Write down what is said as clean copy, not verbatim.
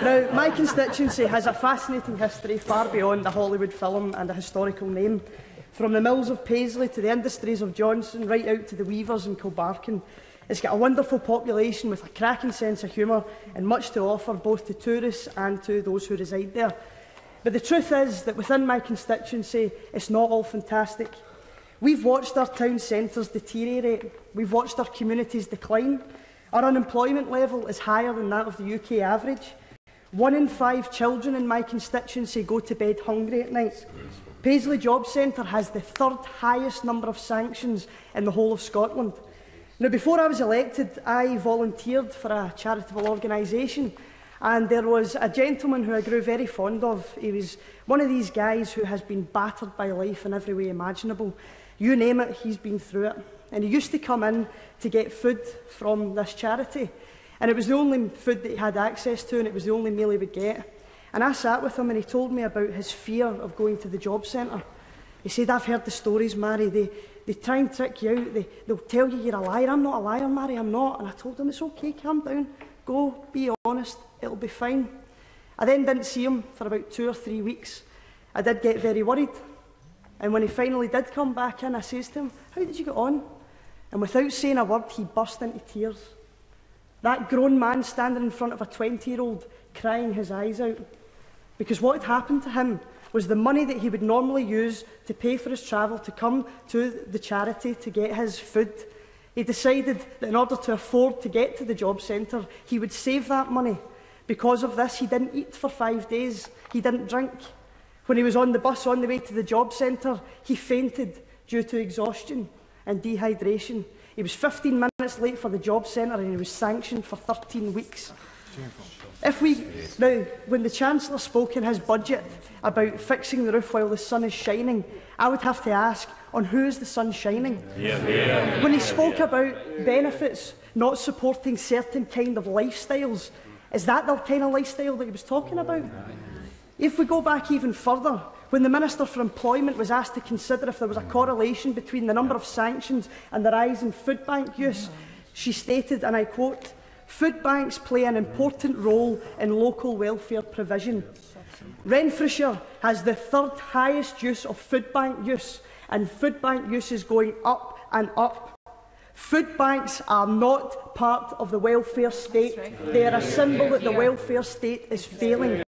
Now, my constituency has a fascinating history far beyond a Hollywood film and a historical name. From the mills of Paisley to the industries of Johnson, right out to the weavers in Kilbarchan. It's got a wonderful population with a cracking sense of humour and much to offer both to tourists and to those who reside there. But the truth is that within my constituency, it's not all fantastic. We've watched our town centres deteriorate. We've watched our communities decline. Our unemployment level is higher than that of the UK average. 1 in 5 children in my constituency go to bed hungry at night. Paisley Job Centre has the 3rd highest number of sanctions in the whole of Scotland. Now, before I was elected, I volunteered for a charitable organisation, and there was a gentleman who I grew very fond of. He was one of these guys who has been battered by life in every way imaginable. You name it, he's been through it. And he used to come in to get food from this charity, and it was the only food that he had access to, and it was the only meal he would get. And I sat with him and he told me about his fear of going to the job centre. He said, "I've heard the stories, Mhairi. They try and trick you out. They'll tell you you're a liar. I'm not a liar, Mhairi, I'm not." And I told him, "It's okay, calm down. Go, be honest, it'll be fine." I then didn't see him for about 2 or 3 weeks. I did get very worried. And when he finally did come back in, I says to him, "How did you get on?" And without saying a word, he burst into tears. That grown man standing in front of a 20-year-old crying his eyes out. Because what had happened to him was the money that he would normally use to pay for his travel to come to the charity to get his food. He decided that in order to afford to get to the job centre, he would save that money. Because of this, he didn't eat for 5 days. He didn't drink. When he was on the bus on the way to the job centre, he fainted due to exhaustion and dehydration. He was 15 minutes late for the job centre and he was sanctioned for 13 weeks. Now, when the Chancellor spoke in his budget about fixing the roof while the sun is shining, I would have to ask, on who is the sun shining? When he spoke about benefits not supporting certain kind of lifestyles, is that the kind of lifestyle that he was talking about? If we go back even further, when the Minister for Employment was asked to consider if there was a correlation between the number of sanctions and the rise in food bank use, she stated, and I quote, "Food banks play an important role in local welfare provision. Renfrewshire has the 3rd highest use of food bank use, and food bank use is going up and up. Food banks are not part of the welfare state. They are a symbol that the welfare state is failing."